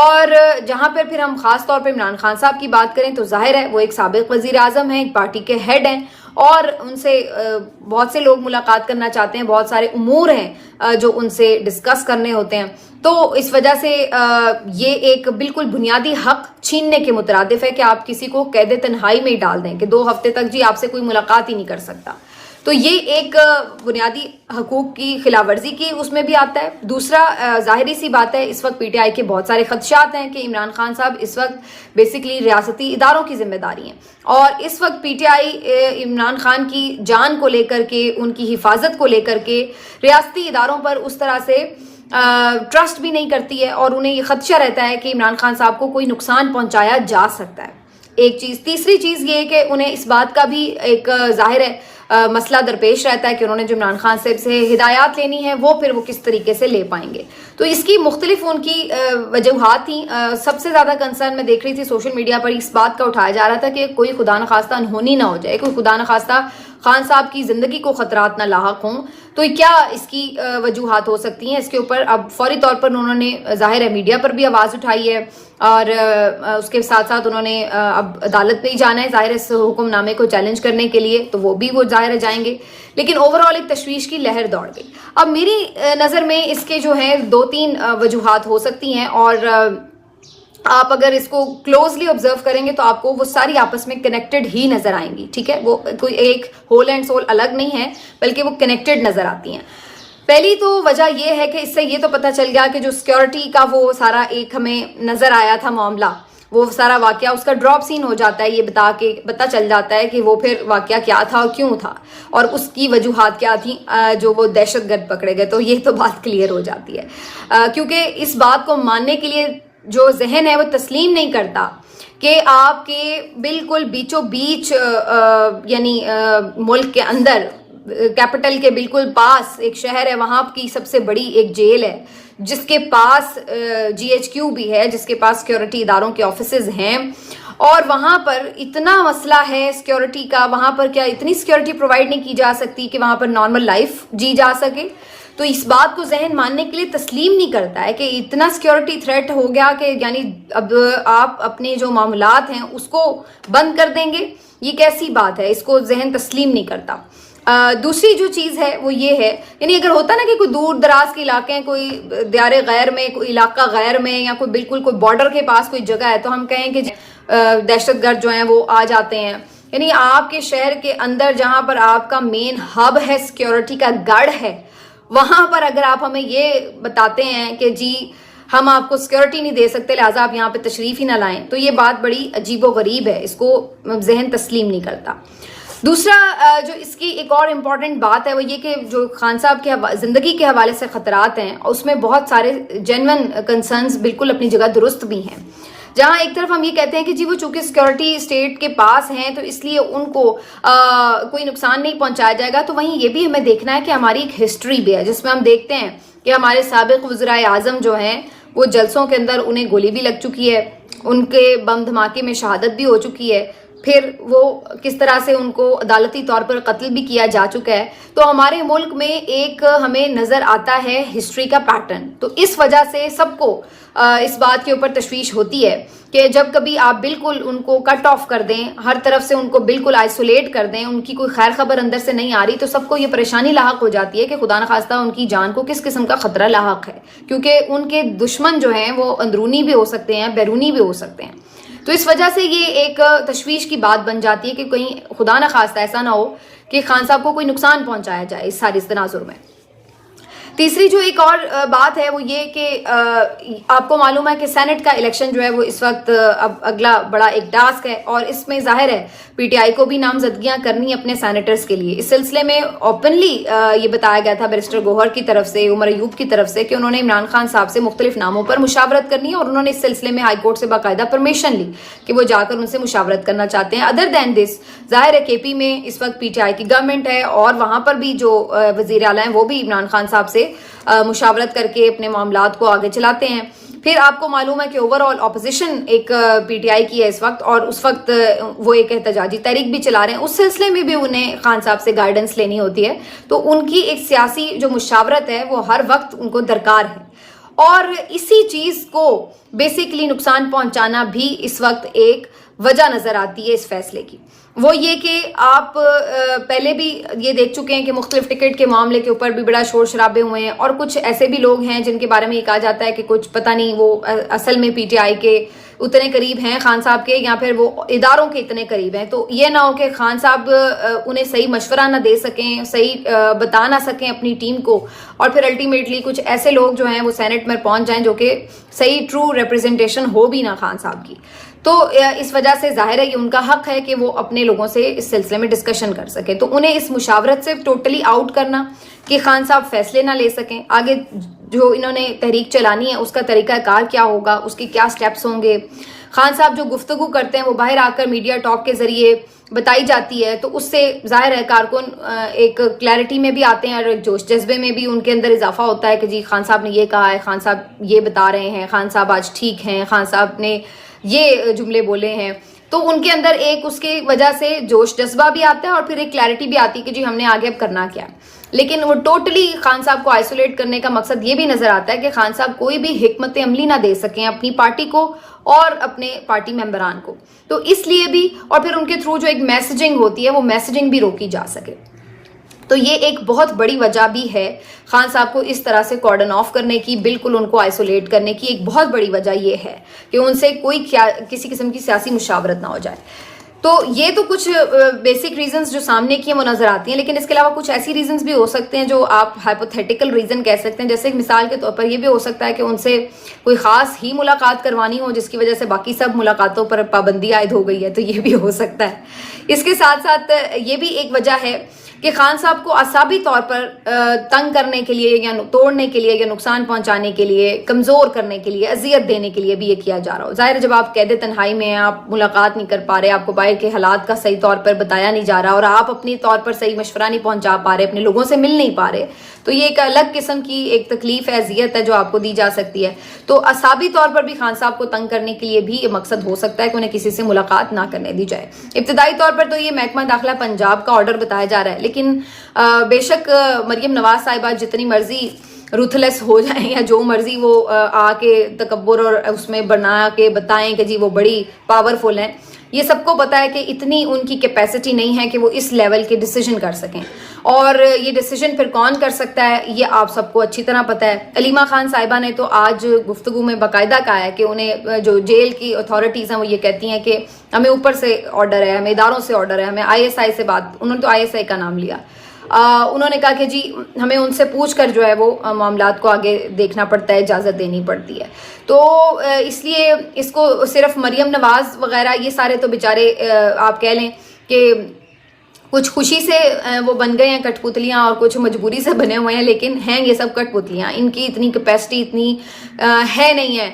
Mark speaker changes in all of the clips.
Speaker 1: اور جہاں پر پھر ہم خاص طور پہ عمران خان صاحب کی بات کریں تو ظاہر ہے وہ ایک سابق وزیر اعظم ہیں، ایک پارٹی کے ہیڈ ہیں، اور ان سے بہت سے لوگ ملاقات کرنا چاہتے ہیں، بہت سارے امور ہیں جو ان سے ڈسکس کرنے ہوتے ہیں. تو اس وجہ سے یہ ایک بالکل بنیادی حق چھیننے کے مترادف ہے کہ آپ کسی کو قید تنہائی میں ہی ڈال دیں کہ 2 ہفتے تک جی آپ سے کوئی ملاقات ہی نہیں کر سکتا. تو یہ ایک بنیادی حقوق کی خلاف ورزی کی اس میں بھی آتا ہے. دوسرا ظاہری سی بات ہے، اس وقت پی ٹی آئی کے بہت سارے خدشات ہیں کہ عمران خان صاحب اس وقت بیسیکلی ریاستی اداروں کی ذمہ داری ہیں، اور اس وقت P T I Imran Khan کی جان کو لے کر کے، ان کی حفاظت کو لے کر کے ریاستی اداروں پر اس طرح سے ٹرسٹ بھی نہیں کرتی ہے، اور انہیں یہ خدشہ رہتا ہے کہ عمران خان صاحب کو کوئی نقصان پہنچایا جا سکتا ہے. ایک چیز. تیسری چیز یہ ہے کہ انہیں اس بات کا بھی ایک ظاہر ہے مسئلہ درپیش رہتا ہے کہ انہوں نے جو عمران خان صاحب سے ہدایات لینی ہے وہ پھر وہ کس طریقے سے لے پائیں گے. تو اس کی مختلف ان کی وجوہات تھیں. سب سے زیادہ کنسرن میں دیکھ رہی تھی سوشل میڈیا پر اس بات کا اٹھایا جا رہا تھا کہ کوئی خدا نخواستہ انہونی نہ ہو جائے، کوئی خدا نخواستہ خان صاحب کی زندگی کو خطرات نہ لاحق ہوں. تو کیا اس کی وجوہات ہو سکتی ہیں؟ اس کے اوپر اب فوری طور پر انہوں نے ظاہر ہے میڈیا پر بھی آواز اٹھائی ہے، اور اس کے ساتھ ساتھ انہوں نے اب عدالت پہ ہی جانا ہے ظاہر ہے اس حکم نامے کو چیلنج کرنے کے لیے، تو وہ بھی وہ ظاہر ہے جائیں گے. لیکن اوور آل ایک تشویش کی لہر دوڑ گئی. اب میری نظر میں اس کے جو ہیں 2-3 وجوہات ہو سکتی ہیں، اور آپ اگر اس کو کلوزلی آبزرو کریں گے تو آپ کو وہ ساری آپس میں کنیکٹڈ ہی نظر آئیں گی. ٹھیک ہے، وہ کوئی ایک ہول اینڈ سول الگ نہیں ہے، بلکہ وہ کنیکٹڈ نظر آتی ہیں. پہلی تو وجہ یہ ہے کہ اس سے یہ تو پتہ چل گیا کہ جو سیکیورٹی کا وہ سارا ایک ہمیں نظر آیا تھا معاملہ، وہ سارا واقعہ اس کا ڈراپ سین ہو جاتا ہے. یہ پتہ چل جاتا ہے کہ وہ پھر واقعہ کیا تھا اور کیوں تھا، اور اس کی وجوہات کیا تھیں جو وہ دہشت گرد پکڑے گئے. تو یہ تو بات کلیئر ہو جاتی ہے، کیونکہ اس بات کو ماننے کے لیے جو ذہن ہے وہ تسلیم نہیں کرتا کہ آپ کے بالکل بیچوں بیچ یعنی ملک کے اندر کیپٹل کے بالکل پاس ایک شہر ہے، وہاں کی سب سے بڑی ایک جیل ہے جس کے پاس GHQ بھی ہے، جس کے پاس سیکیورٹی اداروں کے آفیسز ہیں، اور وہاں پر اتنا مسئلہ ہے سیکیورٹی کا. وہاں پر کیا اتنی سیکیورٹی پرووائڈ نہیں کی جا سکتی کہ وہاں پر نارمل لائف جی جا سکے؟ تو اس بات کو ذہن ماننے کے لیے تسلیم نہیں کرتا ہے کہ اتنا سیکیورٹی تھریٹ ہو گیا کہ یعنی اب آپ اپنے جو معاملات ہیں اس کو بند کر دیں گے. یہ کیسی بات ہے؟ اس کو ذہن تسلیم نہیں کرتا. دوسری جو چیز ہے وہ یہ ہے، یعنی اگر ہوتا نا کہ کوئی دور دراز کے علاقے ہیں، کوئی دیار غیر میں، کوئی علاقہ غیر میں، یا کوئی بالکل کوئی بارڈر کے پاس کوئی جگہ ہے، تو ہم کہیں کہ دہشت گرد جو ہیں وہ آ جاتے ہیں. یعنی آپ کے شہر کے اندر جہاں پر آپ کا مین ہب ہے، سیکیورٹی کا گڑھ ہے، وہاں پر اگر آپ ہمیں یہ بتاتے ہیں کہ جی ہم آپ کو سیکیورٹی نہیں دے سکتے لہٰذا آپ یہاں پہ تشریف ہی نہ لائیں، تو یہ بات بڑی عجیب و غریب ہے، اس کو ذہن تسلیم نہیں کرتا. دوسرا جو اس کی ایک اور امپورٹنٹ بات ہے وہ یہ کہ جو خان صاحب کے زندگی کے حوالے سے خطرات ہیں، اس میں بہت سارے جینون کنسرنز بالکل اپنی جگہ درست بھی ہیں. جہاں ایک طرف ہم یہ کہتے ہیں کہ جی وہ چونکہ سیکیورٹی اسٹیٹ کے پاس ہیں تو اس لیے ان کو کوئی نقصان نہیں پہنچایا جائے گا، تو وہیں یہ بھی ہمیں دیکھنا ہے کہ ہماری ایک ہسٹری بھی ہے جس میں ہم دیکھتے ہیں کہ ہمارے سابق وزرائے اعظم جو ہیں وہ جلسوں کے اندر انہیں گولی بھی لگ چکی ہے، ان کے بم دھماکے میں شہادت بھی ہو چکی ہے، پھر وہ کس طرح سے ان کو عدالتی طور پر قتل بھی کیا جا چکا ہے. تو ہمارے ملک میں ایک ہمیں نظر آتا ہے ہسٹری کا پیٹرن. تو اس وجہ سے سب کو اس بات کے اوپر تشویش ہوتی ہے کہ جب کبھی آپ بالکل ان کو کٹ آف کر دیں، ہر طرف سے ان کو بالکل آئسولیٹ کر دیں، ان کی کوئی خیر خبر اندر سے نہیں آ رہی، تو سب کو یہ پریشانی لاحق ہو جاتی ہے کہ خدا نخواستہ ان کی جان کو کس قسم کا خطرہ لاحق ہے، کیونکہ ان کے دشمن جو ہیں وہ اندرونی بھی ہو سکتے ہیں، بیرونی بھی ہو سکتے ہیں. تو اس وجہ سے یہ ایک تشویش کی بات بن جاتی ہے کہ کہیں خدا نخواستہ ایسا نہ ہو کہ خان صاحب کو کوئی نقصان پہنچایا جائے اس ساری تناظر میں. تیسری جو ایک اور بات ہے وہ یہ کہ آپ کو معلوم ہے کہ سینٹ کا الیکشن جو ہے وہ اس وقت اب اگلا بڑا ایک ٹاسک ہے، اور اس میں ظاہر ہے پی ٹی آئی کو بھی نامزدگیاں کرنی اپنے سینیٹرز کے لیے. اس سلسلے میں اوپنلی یہ بتایا گیا تھا بیرسٹر گوہر کی طرف سے، عمر ایوب کی طرف سے، کہ انہوں نے عمران خان صاحب سے مختلف ناموں پر مشاورت کرنی ہے، اور انہوں نے اس سلسلے میں ہائی کورٹ سے باقاعدہ پرمیشن لی کہ وہ جا کر ان سے مشاورت کرنا چاہتے ہیں. ادر دین دس ظاہر ہے کے پی میں اس وقت پی ٹی آئی کی گورنمنٹ ہے، اور وہاں پر بھی جو وزیر اعلیٰ ہیں وہ بھی عمران خان صاحب سے مشاورت کر کے اپنے معاملات کو آگے چلاتے ہیں. پھر آپ کو معلوم ہے کہ اوور آل اپوزیشن ایک پی ٹی آئی کی ہے اس وقت، اور اس وقت وہ ایک احتجاجی تحریک بھی چلا رہے ہیں. اس سلسلے میں بھی انہیں خان صاحب سے گائیڈنس لینی ہوتی ہے، تو ان کی ایک سیاسی جو مشاورت ہے وہ ہر وقت ان کو درکار ہے. اور اسی چیز کو بیسیکلی نقصان پہنچانا بھی اس وقت ایک وجہ نظر آتی ہے اس فیصلے کی. وہ یہ کہ آپ پہلے بھی یہ دیکھ چکے ہیں کہ مختلف ٹکٹ کے معاملے کے اوپر بھی بڑا شور شرابے ہوئے ہیں, اور کچھ ایسے بھی لوگ ہیں جن کے بارے میں یہ کہا جاتا ہے کہ کچھ پتہ نہیں وہ اصل میں پی ٹی آئی کے اتنے قریب ہیں خان صاحب کے, یا پھر وہ اداروں کے اتنے قریب ہیں. تو یہ نہ ہو کہ خان صاحب انہیں صحیح مشورہ نہ دے سکیں, صحیح بتا نہ سکیں اپنی ٹیم کو, اور پھر الٹیمیٹلی کچھ ایسے لوگ جو ہیں وہ سینٹ میں پہنچ جائیں جو کہ صحیح ٹرو ریپرزنٹیشن ہو بھی نہ خان صاحب کی. تو اس وجہ سے ظاہر ہے کہ ان کا حق ہے کہ وہ اپنے لوگوں سے اس سلسلے میں ڈسکشن کر سکیں. تو انہیں اس مشاورت سے ٹوٹلی آؤٹ کرنا کہ خان صاحب فیصلے نہ لے سکیں, آگے جو انہوں نے تحریک چلانی ہے اس کا طریقہ کار کیا ہوگا, اس کے کیا سٹیپس ہوں گے, خان صاحب جو گفتگو کرتے ہیں وہ باہر آ کر میڈیا ٹاک کے ذریعے بتائی جاتی ہے, تو اس سے ظاہر ہے کارکن ایک کلیئرٹی میں بھی آتے ہیں اور ایک جوش جذبے میں بھی ان کے اندر اضافہ ہوتا ہے کہ جی خان صاحب نے یہ کہا ہے, خان صاحب یہ بتا رہے ہیں, خان صاحب آج ٹھیک ہیں, خان صاحب نے یہ جملے بولے ہیں. تو ان کے اندر ایک اس کی وجہ سے جوش جذبہ بھی آتا ہے اور پھر ایک کلیئرٹی بھی آتی ہے کہ جی ہم نے آگے اب کرنا کیا ہے. لیکن وہ ٹوٹلی خان صاحب کو آئسولیٹ کرنے کا مقصد یہ بھی نظر آتا ہے کہ خان صاحب کوئی بھی حکمت عملی نہ دے سکیں اپنی پارٹی کو اور اپنے پارٹی ممبران کو. تو اس لیے بھی, اور پھر ان کے تھرو جو ایک میسیجنگ ہوتی ہے وہ میسیجنگ بھی روکی جا سکے. تو یہ ایک بہت بڑی وجہ بھی ہے خان صاحب کو اس طرح سے کارڈن آف کرنے کی, بالکل ان کو آئسولیٹ کرنے کی. ایک بہت بڑی وجہ یہ ہے کہ ان سے کوئی کسی قسم کی سیاسی مشاورت نہ ہو جائے. تو یہ تو کچھ بیسک ریزنز جو سامنے کی ہیں وہ نظر آتی ہیں, لیکن اس کے علاوہ کچھ ایسی ریزنز بھی ہو سکتے ہیں جو آپ ہائپوتھیٹیکل ریزن کہہ سکتے ہیں. جیسے ایک مثال کے طور پر یہ بھی ہو سکتا ہے کہ ان سے کوئی خاص ہی ملاقات کروانی ہو جس کی وجہ سے باقی سب ملاقاتوں پر پابندی عائد ہو گئی ہے, تو یہ بھی ہو سکتا ہے. اس کے ساتھ ساتھ یہ بھی ایک وجہ ہے کہ خان صاحب کو اعصابی طور پر تنگ کرنے کے لیے یا توڑنے کے لیے یا نقصان پہنچانے کے لیے, کمزور کرنے کے لیے, اذیت دینے کے لیے بھی یہ کیا جا رہا ہو. ظاہر جب آپ قید تنہائی میں ہیں, آپ ملاقات نہیں کر پا رہے, آپ کو باہر کے حالات کا صحیح طور پر بتایا نہیں جا رہا اور آپ اپنی طور پر صحیح مشورہ نہیں پہنچا پا رہے, اپنے لوگوں سے مل نہیں پا رہے, تو یہ ایک الگ قسم کی ایک تکلیف ہے, اذیت ہے جو آپ کو دی جا سکتی ہے. تو اعصابی طور پر بھی خان صاحب کو تنگ کرنے کے لیے بھی یہ مقصد ہو سکتا ہے کہ انہیں کسی سے ملاقات نہ کرنے دی جائے. ابتدائی طور پر تو یہ محکمہ داخلہ پنجاب کا آرڈر بتایا جا رہا ہے, لیکن بے شک مریم نواز صاحبہ جتنی مرضی روتھلیس ہو جائیں یا جو مرضی وہ آ کے تکبر اور اس میں بنا کے بتائیں کہ جی وہ بڑی پاورفل ہیں, یہ سب کو پتا ہے کہ اتنی ان کی کیپیسٹی نہیں ہے کہ وہ اس لیول کے ڈیسیجن کر سکیں. اور یہ ڈیسیجن پھر کون کر سکتا ہے یہ آپ سب کو اچھی طرح پتا ہے. علیمہ خان صاحبہ نے تو آج گفتگو میں باقاعدہ کہا ہے کہ انہیں جو جیل کی اتھارٹیز ہیں وہ یہ کہتی ہیں کہ ہمیں اوپر سے آرڈر ہے, ہمیں اداروں سے آرڈر ہے, ہمیں آئی ایس آئی سے بات, انہوں نے تو آئی ایس آئی کا نام لیا, انہوں نے کہا کہ جی ہمیں ان سے پوچھ کر جو ہے وہ معاملات کو آگے دیکھنا پڑتا ہے, اجازت دینی پڑتی ہے. تو اس لیے اس کو صرف مریم نواز وغیرہ یہ سارے تو بیچارے آپ کہہ لیں کہ کچھ خوشی سے وہ بن گئے ہیں کٹ پتلیاں اور کچھ مجبوری سے بنے ہوئے ہیں, لیکن ہیں یہ سب کٹ پتلیاں. ان کی اتنی کیپیسٹی اتنی ہے نہیں ہے,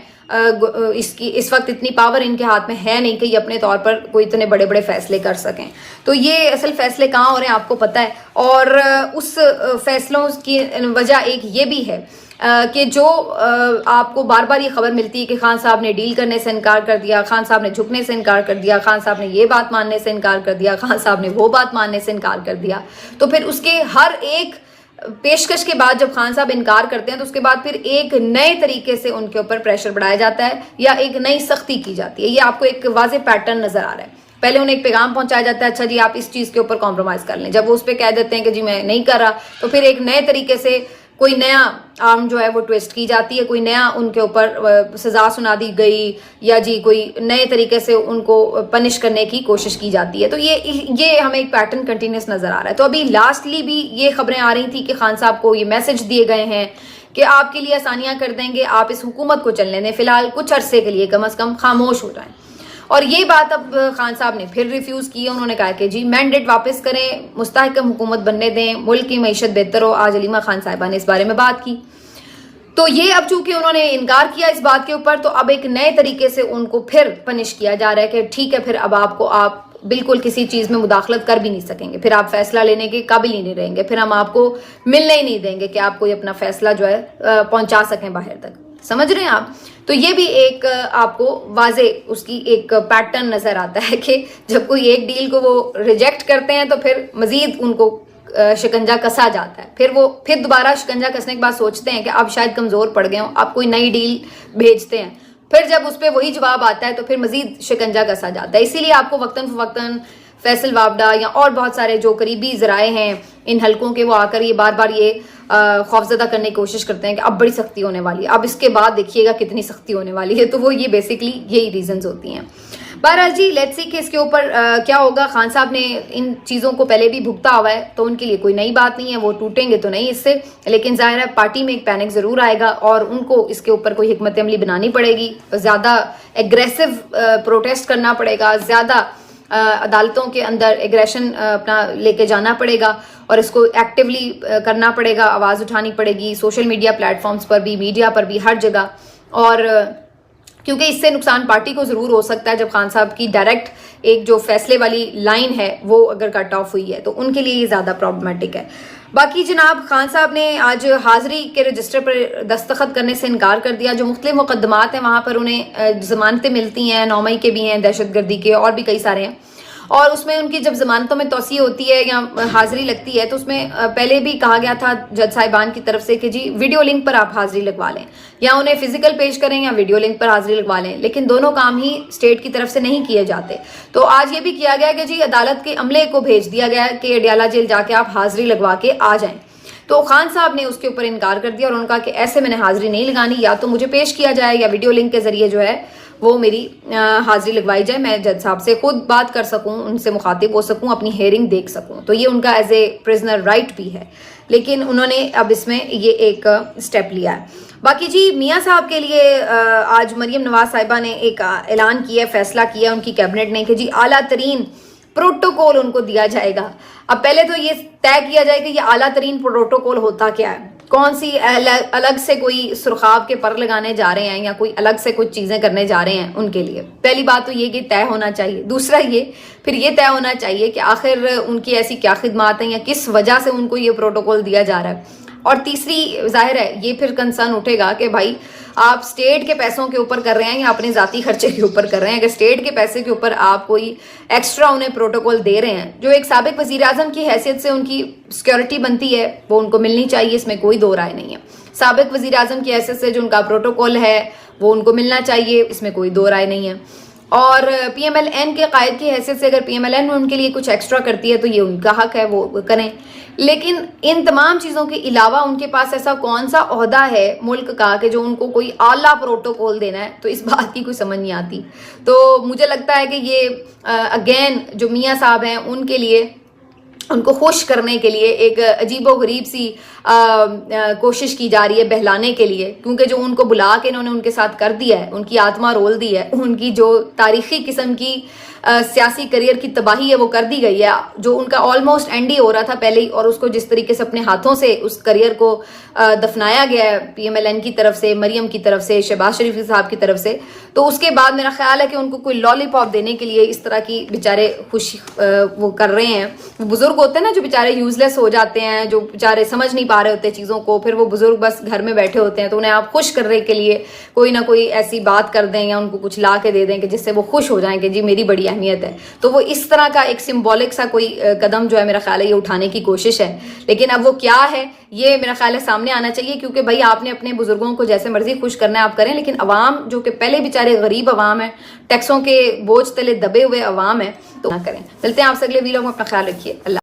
Speaker 1: اس وقت اتنی پاور ان کے ہاتھ میں ہے نہیں کہ یہ اپنے طور پر کوئی اتنے بڑے بڑے فیصلے کر سکیں. تو یہ اصل فیصلے کہاں ہو رہے ہیں آپ کو پتہ ہے, اور اس فیصلوں کی وجہ ایک یہ بھی ہے کہ جو آپ کو بار بار یہ خبر ملتی ہے کہ خان صاحب نے ڈیل کرنے سے انکار کر دیا, خان صاحب نے جھکنے سے انکار کر دیا, خان صاحب نے یہ بات ماننے سے انکار کر دیا, خان صاحب نے وہ بات ماننے سے انکار کر دیا. تو پھر اس کے ہر ایک پیشکش کے بعد جب خان صاحب انکار کرتے ہیں تو اس کے بعد پھر ایک نئے طریقے سے ان کے اوپر پریشر بڑھایا جاتا ہے یا ایک نئی سختی کی جاتی ہے. یہ آپ کو ایک واضح پیٹرن نظر آ رہا ہے. پہلے انہیں ایک پیغام پہنچایا جاتا ہے, اچھا جی آپ اس چیز کے اوپر کمپرومائز کر لیں. جب وہ اس پہ کہہ دیتے ہیں کہ جی میں نہیں کر رہا, تو پھر ایک نئے طریقے سے کوئی نیا آرم جو ہے وہ ٹویسٹ کی جاتی ہے, کوئی نیا ان کے اوپر سزا سنا دی گئی یا جی کوئی نئے طریقے سے ان کو پنش کرنے کی کوشش کی جاتی ہے. تو یہ ہمیں ایک پیٹرن کنٹینیوس نظر آ رہا ہے. تو ابھی لاسٹلی بھی یہ خبریں آ رہی تھی کہ خان صاحب کو یہ میسج دیے گئے ہیں کہ آپ کے لیے آسانیاں کر دیں گے, آپ اس حکومت کو چلنے دیں, فی الحال کچھ عرصے کے لیے کم از کم خاموش ہو جائیں. اور یہ بات اب خان صاحب نے پھر ریفیوز کی ہے. انہوں نے کہا کہ جی مینڈیٹ واپس کریں, مستحکم حکومت بننے دیں, ملک کی معیشت بہتر ہو. آج علیمہ خان صاحبہ نے اس بارے میں بات کی. تو یہ اب چونکہ انہوں نے انکار کیا اس بات کے اوپر, تو اب ایک نئے طریقے سے ان کو پھر پنش کیا جا رہا ہے کہ ٹھیک ہے, پھر اب آپ بالکل کسی چیز میں مداخلت کر بھی نہیں سکیں گے, پھر آپ فیصلہ لینے کے قابل ہی نہیں رہیں گے, پھر ہم آپ کو ملنے ہی نہیں دیں گے کہ آپ کوئی اپنا فیصلہ جو ہے پہنچا سکیں باہر تک. سمجھ رہے ہیں آپ؟ تو یہ بھی ایک آپ کو واضح اس کی ایک پیٹرن نظر آتا ہے کہ جب کوئی ایک ڈیل کو وہ ریجیکٹ کرتے ہیں تو پھر مزید ان کو شکنجہ کسا جاتا ہے، پھر دوبارہ شکنجہ کسنے کے بعد سوچتے ہیں کہ اب شاید کمزور پڑ گئے ہوں، اب کوئی نئی ڈیل بھیجتے ہیں، پھر جب اس پہ وہی جواب آتا ہے تو پھر مزید شکنجہ کسا جاتا ہے۔ اسی لیے آپ کو وقتاً فوقتاً فیصل وابڈا یا اور بہت سارے جو قریبی ذرائع ہیں ان حلقوں کے، وہ آ کر یہ بار بار یہ خوفزدہ کرنے کی کوشش کرتے ہیں کہ اب بڑی سختی ہونے والی ہے، اب اس کے بعد دیکھیے گا کتنی سختی ہونے والی ہے، تو وہ یہ بیسکلی یہی ریزنز ہوتی ہیں۔ بہرحال جی لیٹس سی کہ اس کے اوپر کیا ہوگا۔ خان صاحب نے ان چیزوں کو پہلے بھی بھگتا ہوا ہے تو ان کے لیے کوئی نئی بات نہیں ہے، وہ ٹوٹیں گے تو نہیں اس سے، لیکن ظاہر ہے پارٹی میں ایک پینک ضرور آئے گا اور ان کو اس کے اوپر کوئی حکمت عملی بنانی پڑے گی، زیادہ ایگریسو پروٹیسٹ کرنا پڑے گا، زیادہ عدالتوں کے اندر ایگریشن اپنا لے کے جانا پڑے گا اور اس کو ایکٹیولی کرنا پڑے گا، آواز اٹھانی پڑے گی سوشل میڈیا پلیٹ فارمز پر بھی، میڈیا پر بھی، ہر جگہ۔ اور کیونکہ اس سے نقصان پارٹی کو ضرور ہو سکتا ہے جب خان صاحب کی ڈائریکٹ ایک جو فیصلے والی لائن ہے وہ اگر کٹ آف ہوئی ہے تو ان کے لیے یہ زیادہ پرابلمٹک ہے۔ باقی جناب خان صاحب نے آج حاضری کے رجسٹر پر دستخط کرنے سے انکار کر دیا۔ جو مختلف مقدمات ہیں وہاں پر انہیں ضمانتیں ملتی ہیں، 9 مئی کے بھی ہیں، دہشت گردی کے، اور بھی کئی سارے ہیں، اور اس میں ان کی جب ضمانتوں میں توسیع ہوتی ہے یا حاضری لگتی ہے تو اس میں پہلے بھی کہا گیا تھا جج صاحبان کی طرف سے کہ جی ویڈیو لنک پر آپ حاضری لگوا لیں، یا انہیں فزیکل پیش کریں یا ویڈیو لنک پر حاضری لگوا لیں، لیکن دونوں کام ہی اسٹیٹ کی طرف سے نہیں کیے جاتے۔ تو آج یہ بھی کیا گیا کہ جی عدالت کے عملے کو بھیج دیا گیا کہ اڈیالہ جیل جا کے آپ حاضری لگوا کے آ جائیں۔ تو خان صاحب نے اس کے اوپر انکار کر دیا اور انہوں نے کہا کہ ایسے میں نے حاضری نہیں لگانی، یا تو مجھے پیش کیا جائے یا ویڈیو لنک کے ذریعے جو ہے وہ میری حاضری لگوائی جائے، میں جج صاحب سے خود بات کر سکوں، ان سے مخاطب ہو سکوں، اپنی ہیئرنگ دیکھ سکوں، تو یہ ان کا ایز اے پرزنر رائٹ بھی ہے، لیکن انہوں نے اب اس میں یہ ایک سٹیپ لیا ہے۔ باقی جی میاں صاحب کے لیے آج مریم نواز صاحبہ نے ایک اعلان کیا، فیصلہ کیا ان کی کیبنٹ نے کہ جی اعلیٰ ترین پروٹوکول ان کو دیا جائے گا۔ اب پہلے تو یہ طے کیا جائے کہ یہ اعلیٰ ترین پروٹوکول ہوتا کیا ہے، کون سی الگ سے کوئی سرخاب کے پر لگانے جا رہے ہیں یا کوئی الگ سے کچھ چیزیں کرنے جا رہے ہیں ان کے لیے۔ پہلی بات تو یہ کہ طے ہونا چاہیے، دوسرا پھر یہ طے ہونا چاہیے کہ آخر ان کی ایسی کیا خدمات ہیں یا کس وجہ سے ان کو یہ پروٹوکول دیا جا رہا ہے۔ اور تیسری ظاہر ہے یہ پھر کنسرن اٹھے گا کہ بھائی آپ اسٹیٹ کے پیسوں کے اوپر کر رہے ہیں یا اپنے ذاتی خرچے کے اوپر کر رہے ہیں۔ اگر اسٹیٹ کے پیسے کے اوپر آپ کوئی ایکسٹرا انہیں پروٹوکول دے رہے ہیں، جو ایک سابق وزیر اعظم کی حیثیت سے ان کی سیکیورٹی بنتی ہے وہ ان کو ملنی چاہیے، اس میں کوئی دو رائے نہیں ہے۔ سابق وزیر اعظم کی حیثیت سے جو ان کا پروٹوکول ہے وہ ان کو ملنا چاہیے، اس میں کوئی دو رائے نہیں ہے۔ اور پی ایم ایل این کے قائد کی حیثیت سے اگر پی ایم ایل این ان کے لیے کچھ ایکسٹرا کرتی ہے تو یہ ان کا حق ہے، وہ کریں۔ لیکن ان تمام چیزوں کے علاوہ ان کے پاس ایسا کون سا عہدہ ہے ملک کا کہ جو ان کو کوئی اعلیٰ پروٹوکول دینا ہے، تو اس بات کی کوئی سمجھ نہیں آتی۔ تو مجھے لگتا ہے کہ یہ اگین جو میاں صاحب ہیں ان کے لیے، ان کو خوش کرنے کے لیے ایک عجیب و غریب سی کوشش کی جا رہی ہے بہلانے کے لیے، کیونکہ جو ان کو بلا کے انہوں نے ان کے ساتھ کر دیا ہے، ان کی آتما رول دی ہے، ان کی جو تاریخی قسم کی سیاسی کریئر کی تباہی ہے وہ کر دی گئی ہے، جو ان کا آلموسٹ اینڈ ہی ہو رہا تھا پہلے ہی، اور اس کو جس طریقے سے اپنے ہاتھوں سے اس کریئر کو دفنایا گیا ہے پی ایم ایل این کی طرف سے، مریم کی طرف سے، شہباز شریف صاحب کی طرف سے، تو اس کے بعد میرا خیال ہے کہ ان کو کوئی لالی پاپ دینے کے لیے اس طرح کی بیچارے خوشی وہ کر رہے ہیں۔ وہ بزرگ ہوتے ہیں نا جو بیچارے یوز لیس ہو جاتے ہیں، جو بیچارے سمجھ نہیں پا رہے ہوتے چیزوں کو، پھر وہ بزرگ بس گھر میں بیٹھے ہوتے ہیں، تو انہیں آپ خوش کرنے کے لیے کوئی نہ کوئی ایسی بات کر دیں یا ان کو کچھ لا کے دے دیں کہ جس سے وہ خوش ہو جائیں کہ جی میری بڑی اہمیت ہے۔ تو وہ اس طرح کا ایک سمبولک سا کوئی قدم جو ہے میرا خیال ہے یہ اٹھانے کی کوشش ہے، لیکن اب وہ کیا ہے یہ میرا خیال ہے سامنے آنا چاہیے، کیونکہ بھائی آپ نے اپنے بزرگوں کو جیسے مرضی خوش کرنا ہے آپ کریں، لیکن عوام جو کہ پہلے بیچارے غریب عوام ہیں، ٹیکسوں کے بوجھ تلے دبے ہوئے عوام ہیں، تو نہ کریں۔ ملتے ہیں آپ سے اگلے ویڈیو میں، اپنا خیال رکھیے، اللہ